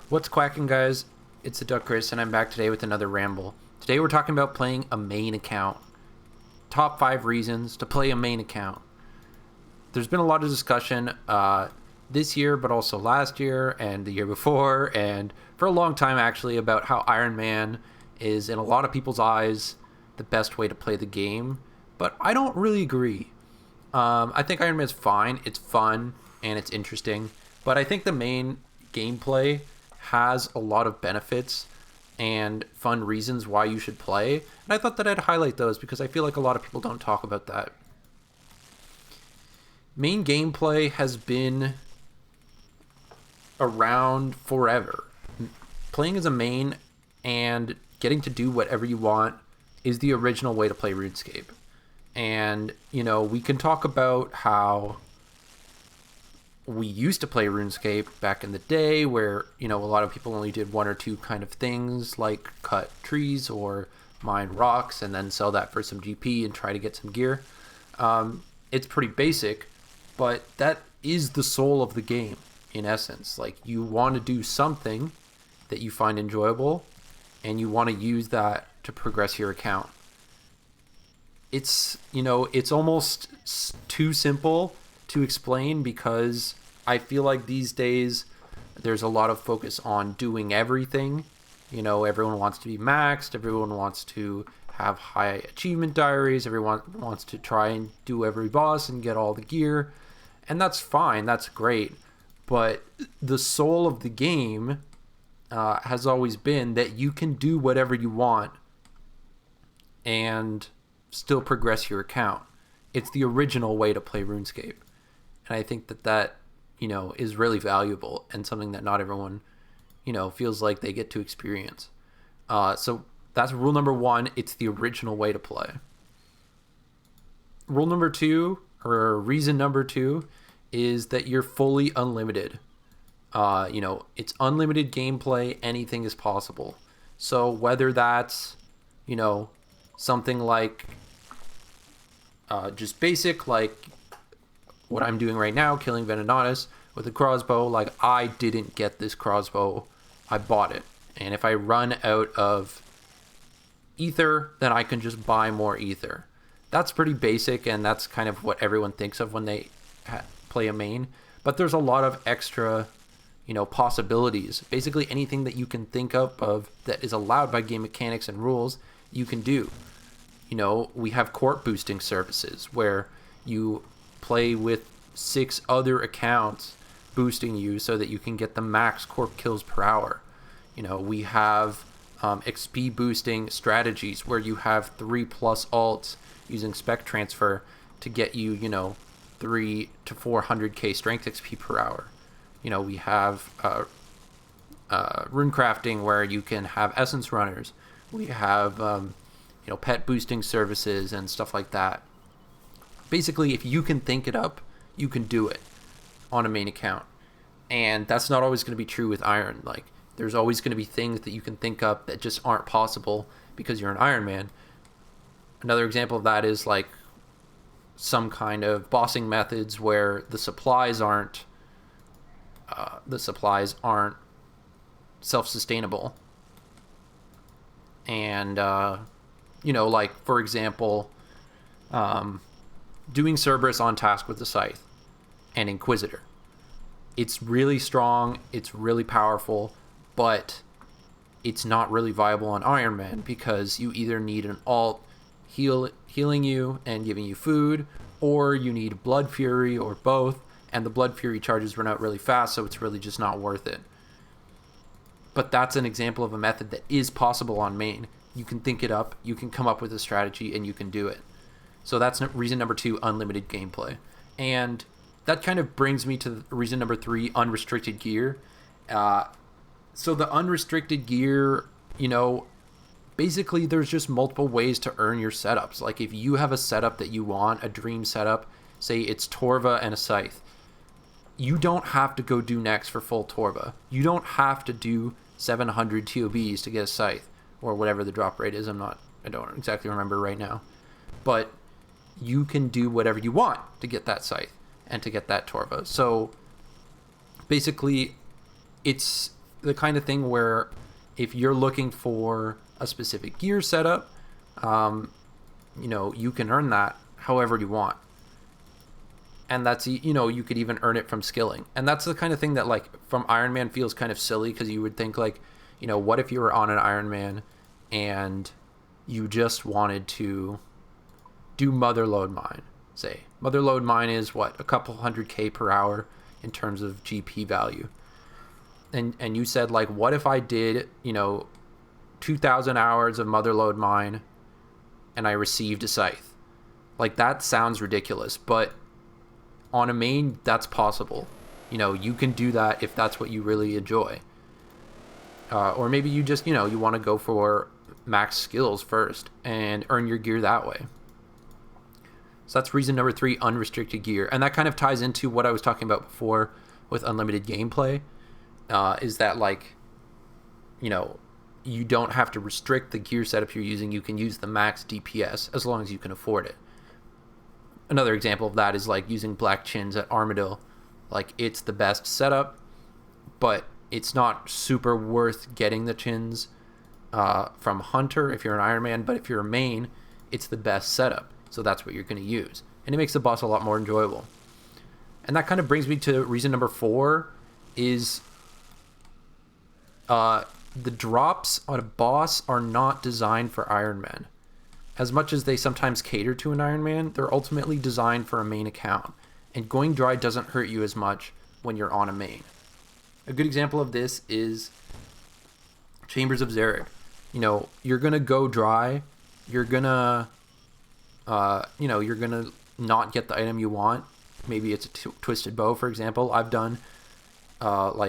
What's quacking, guys? It's TheDuckChris, and I'm back today with another ramble. Today we're talking about playing a main account. Top 5 reasons to play a main account. There's been a lot of discussion this year, but also last year and the year before, and for a long time actually, about how Iron Man is, in a lot of people's eyes, the best way to play the game. But I don't really agree. I think Iron Man's fine. It's fun and it's interesting, but I think the main gameplay has a lot of benefits and fun reasons why you should play. And I thought that I'd highlight those because I feel like a lot of people don't talk about that. Main gameplay has been around forever. Playing as a main and getting to do whatever you want is the original way to play RuneScape. And, we can talk about how we used to play RuneScape back in the day where, a lot of people only did one or two kind of things like cut trees or mine rocks and then sell that for some GP and try to get some gear. It's pretty basic, but that is the soul of the game in essence. Like, you want to do something that you find enjoyable and you want to use that to progress your account. It's almost too simple to explain because I feel like these days there's a lot of focus on doing everything. Everyone wants to be maxed. Everyone wants to have high achievement diaries. Everyone wants to try and do every boss and get all the gear. And that's fine. That's great. But the soul of the game has always been that you can do whatever you want and still progress your account. It's the original way to play RuneScape. And I think that is really valuable and something that not everyone, feels like they get to experience. So that's rule number 1. It's the original way to play. Rule number 2, or reason number 2, is that you're fully unlimited. It's unlimited gameplay. Anything is possible. So whether that's, something like just basic, like what I'm doing right now, killing Venenatus with a crossbow. Like, I didn't get this crossbow, I bought it, and if I run out of ether, then I can just buy more ether. That's pretty basic, and that's kind of what everyone thinks of when they play a main. But there's a lot of extra possibilities. Basically anything that you can think of that is allowed by game mechanics and rules, you can do. We have corp boosting services where you play with 6 other accounts boosting you so that you can get the max corp kills per hour. We have XP boosting strategies where you have 3+ alts using spec transfer to get you, 3 to 400k strength XP per hour. We have rune crafting where you can have essence runners. We have pet boosting services and stuff like that. Basically, if you can think it up, you can do it on a main account. And that's not always going to be true with Iron. Like, there's always going to be things that you can think up that just aren't possible because you're an Iron Man. Another example of that is like some kind of bossing methods where the supplies aren't self-sustainable. And like, for example, doing Cerberus on task with the Scythe and Inquisitor. It's really strong, it's really powerful, but it's not really viable on Iron Man because you either need an alt healing you and giving you food, or you need Blood Fury, or both, and the Blood Fury charges run out really fast, so it's really just not worth it. But that's an example of a method that is possible on main. You can think it up, you can come up with a strategy, and you can do it. So that's reason number 2, unlimited gameplay. And that kind of brings me to reason number 3, unrestricted gear. So the unrestricted gear, basically there's just multiple ways to earn your setups. Like, if you have a setup that you want, a dream setup, say it's Torva and a Scythe, you don't have to go do next for full Torva. You don't have to do 700 TOBs to get a Scythe, or whatever the drop rate is. I don't exactly remember right now. But you can do whatever you want to get that Scythe and to get that Torva. So basically, it's the kind of thing where if you're looking for a specific gear setup, you can earn that however you want. And that's, you could even earn it from skilling. And that's the kind of thing that, like, from Iron Man feels kind of silly, because you would think, like, what if you were on an Iron Man and you just wanted to do Motherlode Mine, say. Motherlode Mine is, a couple 100K per hour in terms of GP value. And you said, like, what if I did, 2,000 hours of Motherlode Mine and I received a scythe? Like, that sounds ridiculous, but on a main, that's possible. You can do that if that's what you really enjoy. Or maybe you just, you want to go for max skills first and earn your gear that way. So that's reason number 3, unrestricted gear. And that kind of ties into what I was talking about before with unlimited gameplay, is that, like, you don't have to restrict the gear setup you're using. You can use the max DPS as long as you can afford it. Another example of that is, like, using black chins at Armadyl. Like, it's the best setup, but it's not super worth getting the chins from Hunter if you're an Iron Man, but if you're a main, it's the best setup. So that's what you're going to use. And it makes the boss a lot more enjoyable. And that kind of brings me to reason number 4 is the drops on a boss are not designed for Iron Man. As much as they sometimes cater to an Iron Man, they're ultimately designed for a main account. And going dry doesn't hurt you as much when you're on a main. A good example of this is Chambers of Xeric. You're going to go dry. You're going to, you're going to not get the item you want. Maybe it's a twisted bow, for example. I've done, close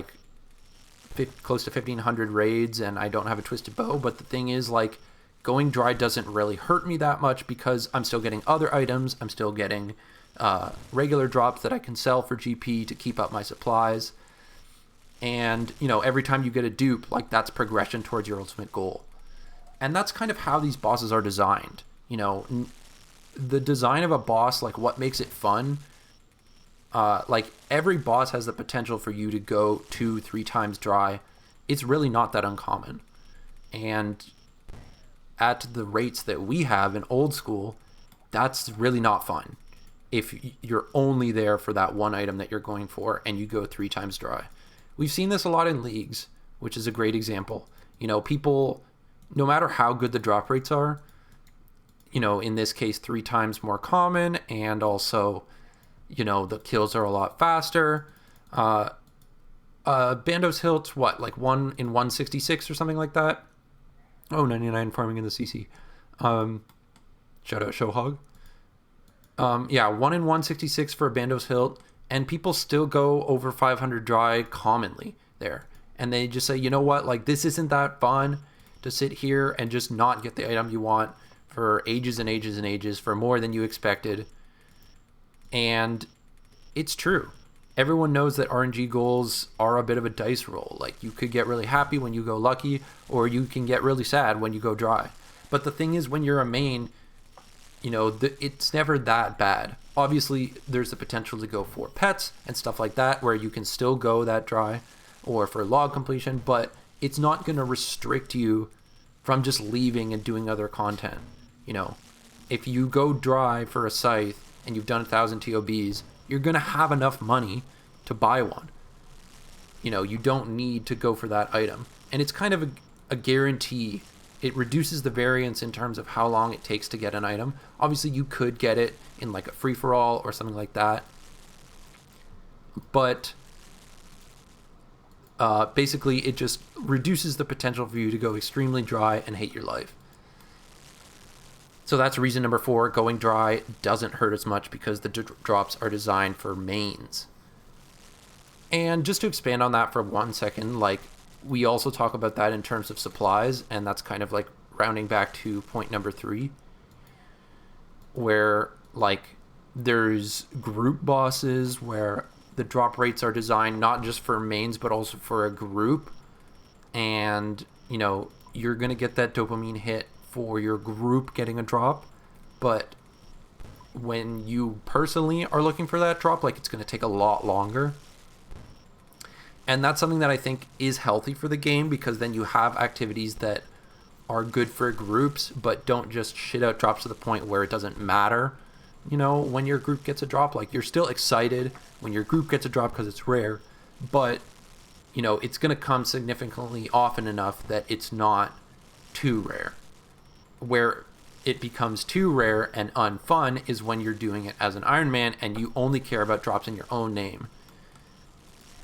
to 1,500 raids, and I don't have a twisted bow. But the thing is, like, going dry doesn't really hurt me that much because I'm still getting other items. I'm still getting regular drops that I can sell for GP to keep up my supplies. And, every time you get a dupe, like, that's progression towards your ultimate goal. And that's kind of how these bosses are designed. The design of a boss, like, what makes it fun, like, every boss has the potential for you to go 2-3 times dry. It's really not that uncommon. And at the rates that we have in old school, that's really not fun if you're only there for that one item that you're going for and you go 3 times dry. We've seen this a lot in leagues, which is a great example. People, no matter how good the drop rates are, in this case 3 times more common, and also, the kills are a lot faster. Bandos Hilt, like 1 in 166 or something like that? Oh, 99 farming in the CC. Shout out Showhog. 1 in 166 for a Bandos Hilt, and people still go over 500 dry commonly there. And they just say, you know what, like, this isn't that fun to sit here and just not get the item you want for ages and ages and ages for more than you expected. And it's true. Everyone knows that RNG goals are a bit of a dice roll. Like, you could get really happy when you go lucky, or you can get really sad when you go dry. But the thing is, when you're a main, it's never that bad. Obviously, there's the potential to go for pets and stuff like that, where you can still go that dry, or for log completion, but it's not going to restrict you from just leaving and doing other content. If you go dry for a scythe and you've done 1,000 TOBs, you're going to have enough money to buy one. You don't need to go for that item. And it's kind of a guarantee. It reduces the variance in terms of how long it takes to get an item. Obviously, you could get it in, like, a free-for-all or something like that. But basically, it just reduces the potential for you to go extremely dry and hate your life. So that's reason number 4. Going dry doesn't hurt as much because the drops are designed for mains. And just to expand on that for 1 second, like, we also talk about that in terms of supplies, and that's kind of like rounding back to point number 3, where, like, there's group bosses where the drop rates are designed not just for mains but also for a group, and you're gonna get that dopamine hit for your group getting a drop, but when you personally are looking for that drop, like, it's gonna take a lot longer. And that's something that I think is healthy for the game, because then you have activities that are good for groups, but don't just shit out drops to the point where it doesn't matter. When your group gets a drop, like, you're still excited when your group gets a drop because it's rare, but it's going to come significantly often enough that it's not too rare. Where it becomes too rare and unfun is when you're doing it as an Iron Man and you only care about drops in your own name.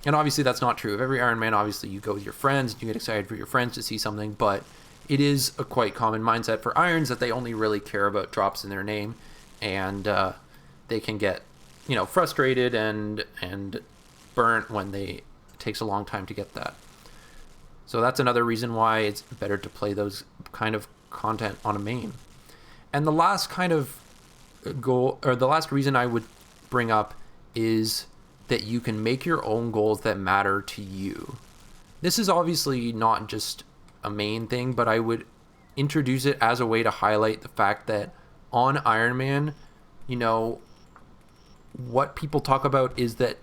And obviously that's not true of every Iron Man. Obviously you go with your friends and you get excited for your friends to see something, but it is a quite common mindset for Irons that they only really care about drops in their name, and they can get frustrated and burnt when it takes a long time to get that. So that's another reason why it's better to play those kind of content on a main. And the last kind of goal, or the last reason I would bring up, is that you can make your own goals that matter to you. This is obviously not just a main thing, but I would introduce it as a way to highlight the fact that on Iron Man, what people talk about is that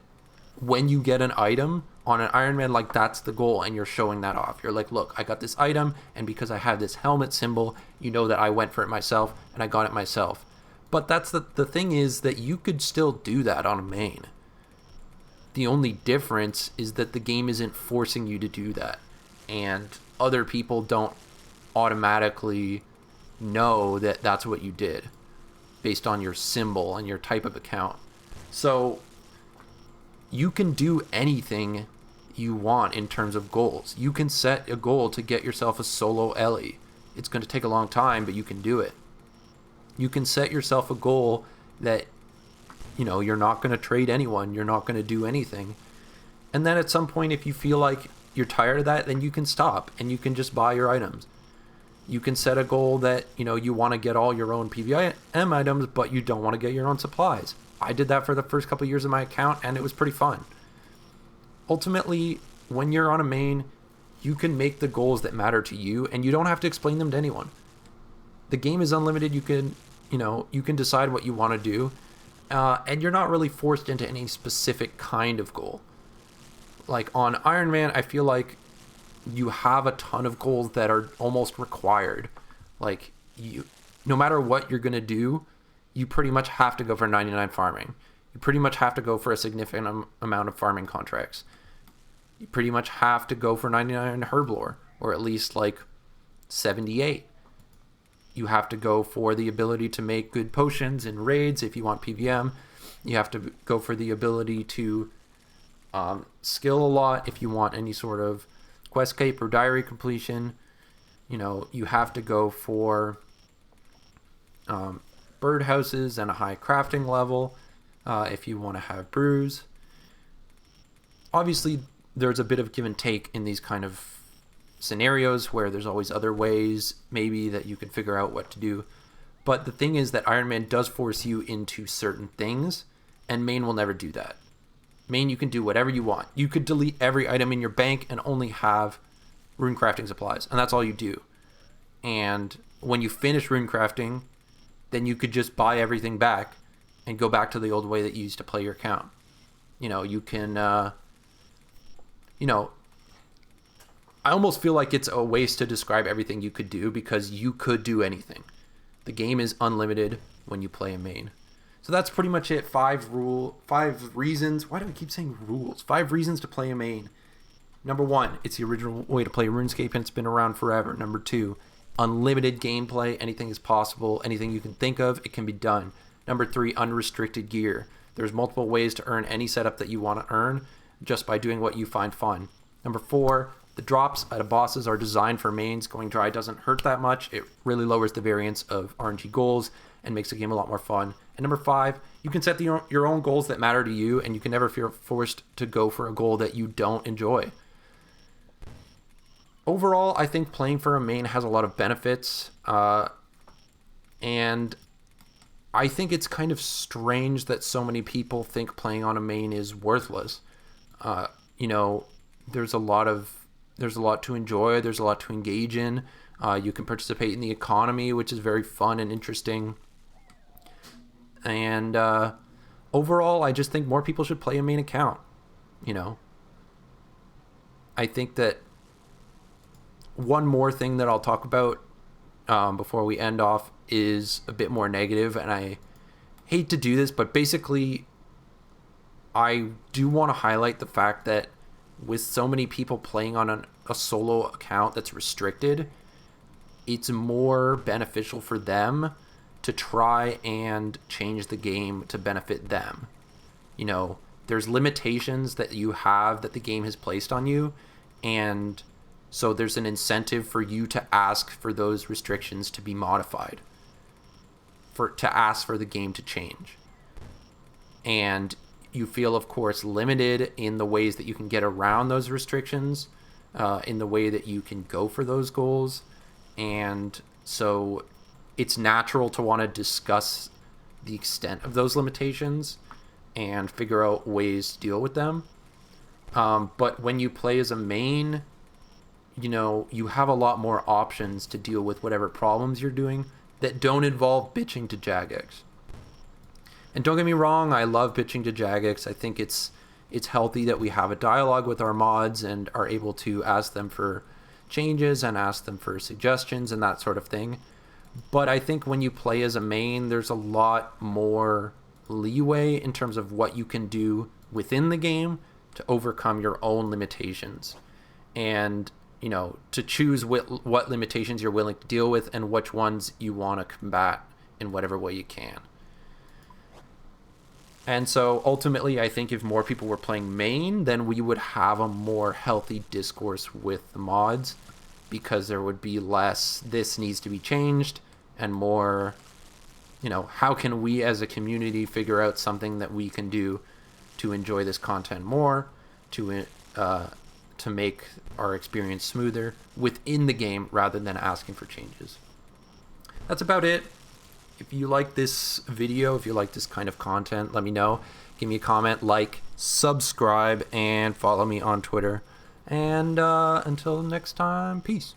when you get an item on an Iron Man, like, that's the goal, and you're showing that off. You're like, look, I got this item, and because I have this helmet symbol, that I went for it myself and I got it myself. But that's the thing, is that you could still do that on a main. The only difference is that the game isn't forcing you to do that, and other people don't automatically know that that's what you did based on your symbol and your type of account. So you can do anything you want in terms of goals. You can set a goal to get yourself a solo Ellie. It's going to take a long time, but you can do it. You can set yourself a goal that you're not going to trade anyone, you're not going to do anything. And then at some point, if you feel like you're tired of that, then you can stop and you can just buy your items. You can set a goal that, you want to get all your own PVM items, but you don't want to get your own supplies. I did that for the first couple of years of my account, and it was pretty fun. Ultimately, when you're on a main, you can make the goals that matter to you, and you don't have to explain them to anyone. The game is unlimited. You can decide what you want to do, and you're not really forced into any specific kind of goal. Like on Iron Man, I feel like you have a ton of goals that are almost required. Like, no matter what you're going to do, you pretty much have to go for 99 farming. You pretty much have to go for a significant amount of farming contracts. You pretty much have to go for 99 herblore, or at least like 78. You have to go for the ability to make good potions in raids if you want PVM. You have to go for the ability to skill a lot if you want any sort of quest cape or diary completion. You have to go for birdhouses and a high crafting level if you want to have brews. Obviously, there's a bit of give and take in these kind of scenarios where there's always other ways maybe that you can figure out what to do. But the thing is that Iron Man does force you into certain things, and main will never do that. Main, you can do whatever you want. You could delete every item in your bank and only have rune crafting supplies, and that's all you do. And when you finish rune crafting, then you could just buy everything back and go back to the old way that you used to play your account. You can, I almost feel like it's a waste to describe everything you could do, because you could do anything. The game is unlimited when you play a main. So that's pretty much it. 5 reasons. Why do I keep saying rules? 5 reasons to play a main. Number 1, it's the original way to play RuneScape, and it's been around forever. Number 2, unlimited gameplay. Anything is possible. Anything you can think of, it can be done. Number 3, unrestricted gear. There's multiple ways to earn any setup that you want to earn just by doing what you find fun. Number 4, the drops out of bosses are designed for mains. Going dry doesn't hurt that much. It really lowers the variance of RNG goals and makes the game a lot more fun. And number 5, you can set your own goals that matter to you, and you can never feel forced to go for a goal that you don't enjoy. Overall, I think playing for a main has a lot of benefits, and I think it's kind of strange that so many people think playing on a main is worthless. There's a lot to enjoy. There's a lot to engage in. You can participate in the economy, which is very fun and interesting. And overall, I just think more people should play a main account. I think that one more thing that I'll talk about before we end off is a bit more negative, and I hate to do this, but basically I do want to highlight the fact that with so many people playing on a solo account that's restricted, it's more beneficial for them to try and change the game to benefit them. You know, there's limitations that you have that the game has placed on you, and so there's an incentive for you to ask for those restrictions to be modified, to ask for the game to change. And you feel, of course, limited in the ways that you can get around those restrictions, in the way that you can go for those goals. And so it's natural to want to discuss the extent of those limitations and figure out ways to deal with them. But when you play as a main, you know, you have a lot more options to deal with whatever problems you're doing that don't involve bitching to Jagex. And don't get me wrong, I love bitching to Jagex. I think it's healthy that we have a dialogue with our mods and are able to ask them for changes and ask them for suggestions and that sort of thing. But I think when you play as a main, there's a lot more leeway in terms of what you can do within the game to overcome your own limitations. And, you know, to choose what limitations you're willing to deal with and which ones you want to combat in whatever way you can. And so ultimately, I think if more people were playing main, then we would have a more healthy discourse with the mods, because there would be less this needs to be changed and more, you know, how can we as a community figure out something that we can do to enjoy this content more, to make our experience smoother within the game rather than asking for changes. That's about it. If you like this video, if you like this kind of content, let me know. Give me a comment, like, subscribe, and follow me on Twitter. And until next time, peace.